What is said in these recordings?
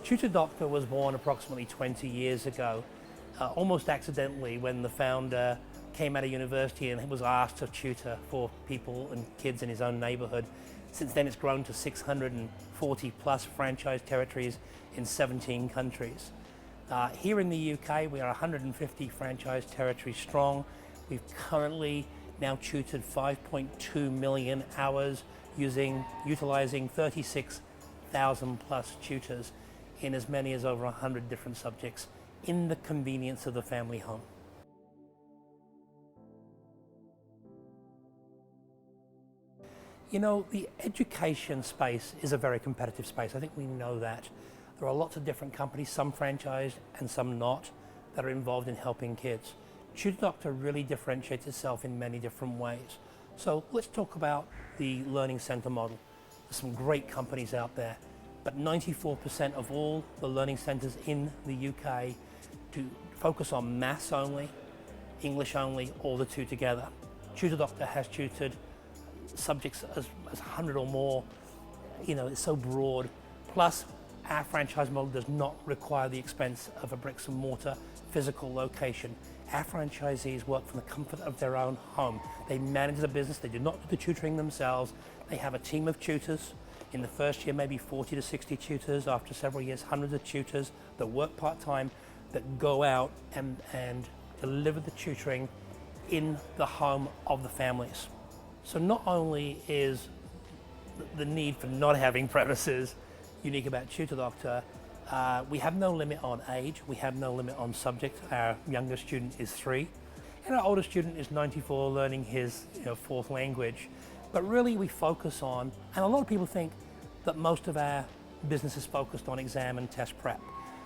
Tutor Doctor was born approximately 20 years ago, almost accidentally, when the founder came out of university and was asked to tutor for people and kids in his own neighborhood. Since then it's grown to 640 plus franchise territories in 17 countries. Here in the UK we are 150 franchise territories strong. We've currently now tutored 5.2 million hours utilizing 36,000 plus tutors in as many as over 100 different subjects in the convenience of the family home. You know, the education space is a very competitive space. I think we know that. There are lots of different companies, some franchised and some not, that are involved in helping kids. Tutor Doctor really differentiates itself in many different ways. So let's talk about the learning center model. There's some great companies out there, but 94% of all the learning centers in the UK do focus on maths only, English only, or the two together. Tutor Doctor has tutored subjects as 100 or more. You know, it's so broad. Plus, our franchise model does not require the expense of a bricks and mortar physical location. Our franchisees work from the comfort of their own home. They manage the business, they do not do the tutoring themselves. They have a team of tutors. In the first year, maybe 40 to 60 tutors. After several years, hundreds of tutors that work part-time, that go out and deliver the tutoring in the home of the families. So not only is the need for not having premises unique about Tutor Doctor, we have no limit on age, we have no limit on subject. Our youngest student is 3, and our oldest student is 94, learning his fourth language. But really we focus on, and a lot of people think that most of our business is focused on exam and test prep.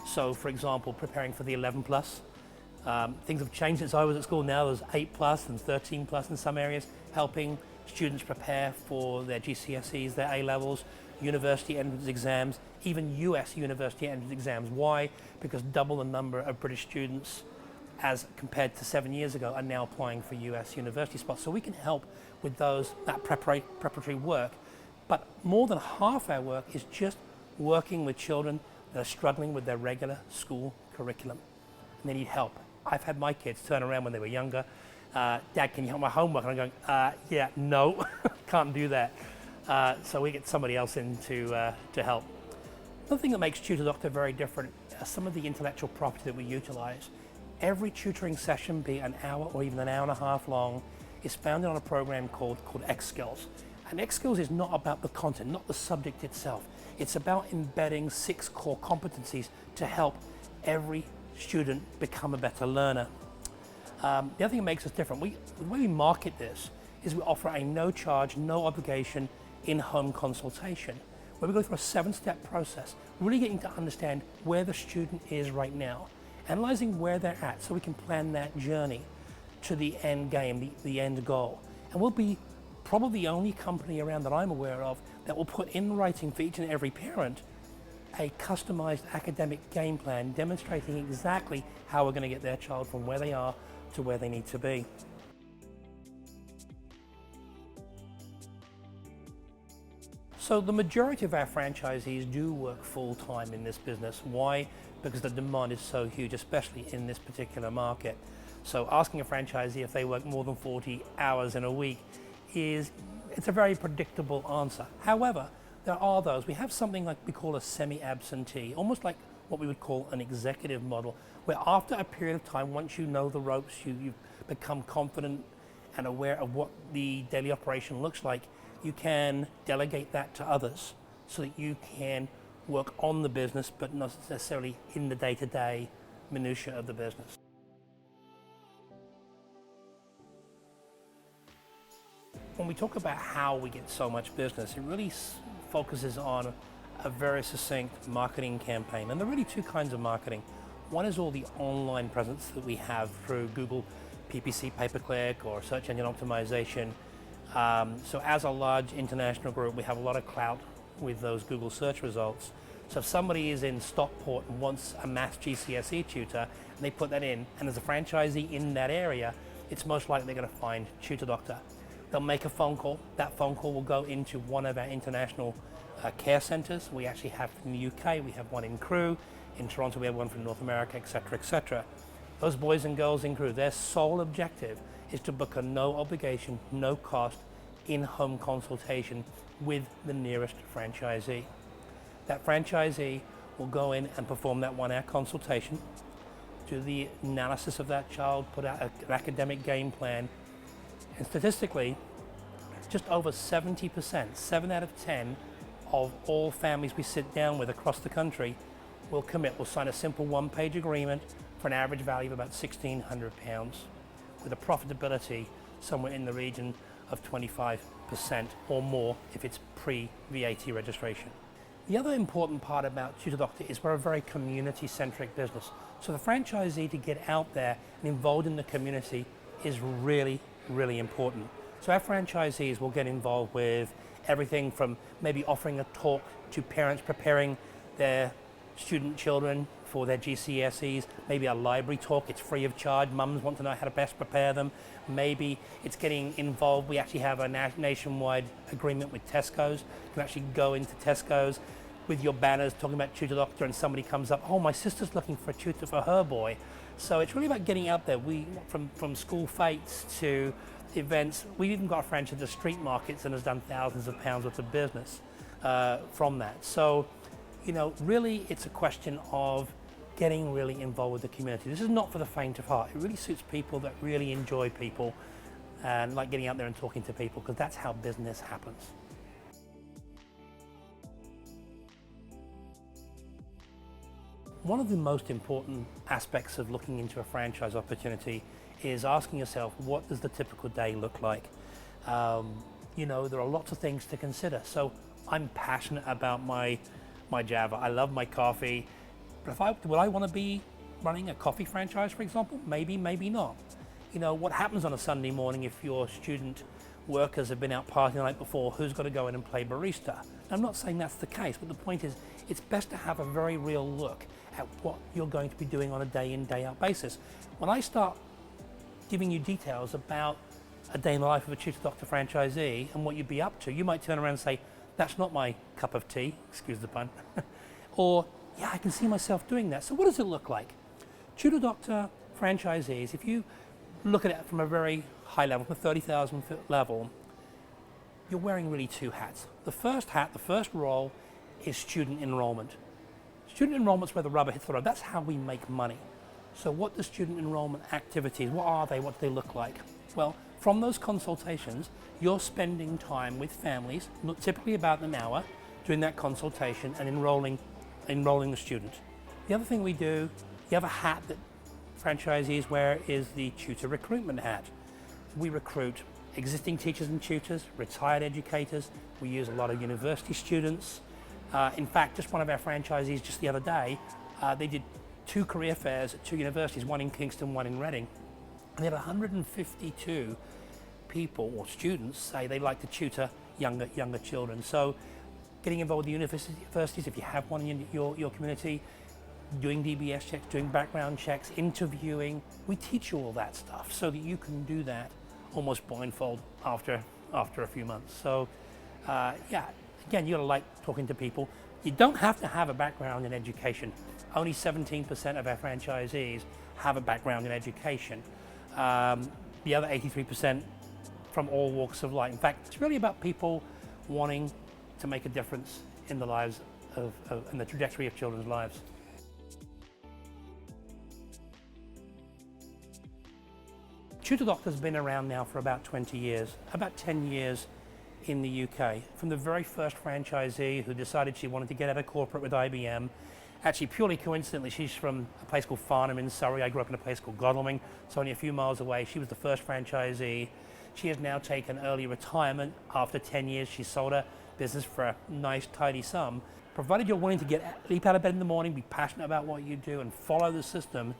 So for example, preparing for the 11 plus. Things have changed since I was at school. Now there's 8 plus and 13 plus in some areas, helping students prepare for their GCSEs, their A-levels, university entrance exams, even US university entrance exams. Why? Because double the number of British students as compared to 7 years ago are now applying for US university spots. So we can help with that preparatory work. But more than half our work is just working with children that are struggling with their regular school curriculum and they need help. I've had my kids turn around when they were younger. Dad, can you help my homework? And I'm going, yeah, no, can't do that. So we get somebody else in to help. Another thing that makes Tutor Doctor very different are some of the intellectual property that we utilize. Every tutoring session, be it an hour or even an hour and a half long, is founded on a program called X-Skills. And X-Skills is not about the content, not the subject itself. It's about embedding 6 core competencies to help every student become a better learner. The other thing that makes us different, the way we market this is we offer a no charge, no obligation in-home consultation, where we go through a 7-step process, really getting to understand where the student is right now, analyzing where they're at so we can plan that journey to the end game, the end goal. And we'll be probably the only company around that I'm aware of that will put in writing for each and every parent a customized academic game plan demonstrating exactly how we're going to get their child from where they are to where they need to be. So the majority of our franchisees do work full-time in this business. Why? Because the demand is so huge, especially in this particular market. So asking a franchisee if they work more than 40 hours in a week it's a very predictable answer. However, there are those. We have something like we call a semi-absentee, almost like what we would call an executive model, where after a period of time, once you know the ropes, you've become confident and aware of what the daily operation looks like, you can delegate that to others so that you can work on the business, but not necessarily in the day-to-day minutiae of the business. When we talk about how we get so much business, it really focuses on a very succinct marketing campaign. And there are really 2 kinds of marketing. One is all the online presence that we have through Google PPC pay-per-click or search engine optimization. So as a large international group, we have a lot of clout with those Google search results. So if somebody is in Stockport and wants a maths GCSE tutor, and they put that in, and there's a franchisee in that area, it's most likely they're going to find Tutor Doctor. They'll make a phone call. That phone call will go into one of our international care centres. We actually have in the UK, we have one in Crewe. In Toronto, we have one from North America, etc., etc. Those boys and girls in Crewe, their sole objective is to book a no obligation, no cost, in-home consultation with the nearest franchisee. That franchisee will go in and perform that 1 hour consultation, do the analysis of that child, put out an academic game plan, and statistically, just over 70%, 7 out of 10 of all families we sit down with across the country will commit, will sign a simple 1-page agreement for an average value of about £1,600 with a profitability somewhere in the region of 25% or more if it's pre-VAT registration. The other important part about Tutor Doctor is we're a very community-centric business. So the franchisee to get out there and involved in the community is really, really important. So our franchisees will get involved with everything from maybe offering a talk to parents preparing their student children for their GCSEs, maybe a library talk, it's free of charge, mums want to know how to best prepare them. Maybe it's getting involved, we actually have a nationwide agreement with Tesco's. You can actually go into Tesco's with your banners talking about Tutor Doctor and somebody comes up, oh, my sister's looking for a tutor for her boy. So it's really about getting out there. We, from school fetes to events, we've even got a franchise at the street markets and has done thousands of pounds worth of business from that. So, you know, really it's a question of getting really involved with the community. This is not for the faint of heart. It really suits people that really enjoy people and like getting out there and talking to people, because that's how business happens. One of the most important aspects of looking into a franchise opportunity is asking yourself, what does the typical day look like? You know, there are lots of things to consider. So I'm passionate about my Java. I love my coffee. But will I want to be running a coffee franchise, for example? Maybe, maybe not. You know, what happens on a Sunday morning if your student workers have been out partying the night before? Who's got to go in and play barista? I'm not saying that's the case, but the point is, it's best to have a very real look at what you're going to be doing on a day in, day out basis. When I start giving you details about a day in the life of a Tutor Doctor franchisee and what you'd be up to, you might turn around and say, that's not my cup of tea, excuse the pun, or yeah, I can see myself doing that. So what does it look like? Tutor Doctor franchisees, if you look at it from a very high level, from a 30,000 foot level, you're wearing really 2 hats. The first hat, the first role is student enrollment. Student enrollment's where the rubber hits the road. That's how we make money. So what do student enrollment activities, what are they, what do they look like? Well, from those consultations, you're spending time with families, typically about an hour, doing that consultation and enrolling the student. The other thing we do, the other hat that franchisees wear is the tutor recruitment hat. We recruit existing teachers and tutors, retired educators. We use a lot of university students. In fact, just one of our franchisees just the other day, they did 2 career fairs at 2 universities, one in Kingston, one in Reading. And they had 152 people or students say they like to tutor younger children. So getting involved with the universities, if you have one in your community, doing DBS checks, doing background checks, interviewing, we teach you all that stuff so that you can do that almost blindfold after a few months. So yeah, again, you gotta like talking to people. You don't have to have a background in education. Only 17% of our franchisees have a background in education. The other 83% from all walks of life. In fact, it's really about people wanting to make a difference in the lives in the trajectory of children's lives. Tutor Doctor's been around now for about 20 years, about 10 years in the UK. From the very first franchisee who decided she wanted to get out of corporate with IBM. Actually, purely coincidentally, she's from a place called Farnham in Surrey. I grew up in a place called Godalming, so only a few miles away. She was the first franchisee. She has now taken early retirement. After 10 years, she sold her business for a nice, tidy sum. Provided you're willing to leap out of bed in the morning, be passionate about what you do, and follow the system,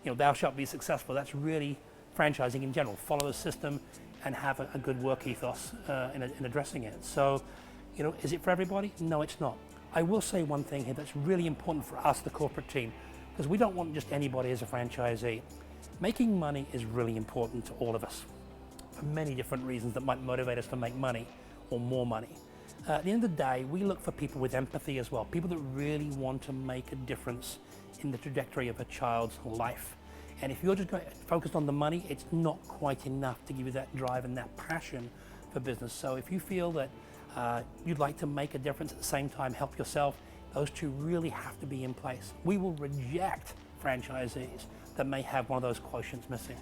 you know, thou shalt be successful. That's really franchising in general. Follow the system and have a good work ethos in addressing it. So, you know, is it for everybody? No, it's not. I will say one thing here that's really important for us, the corporate team, because we don't want just anybody as a franchisee. Making money is really important to all of us for many different reasons that might motivate us to make money or more money. At the end of the day, we look for people with empathy as well, people that really want to make a difference in the trajectory of a child's life. And if you're just focused on the money, it's not quite enough to give you that drive and that passion for business. So if you feel that you'd like to make a difference at the same time, help yourself, those two really have to be in place. We will reject franchisees that may have one of those quotients missing.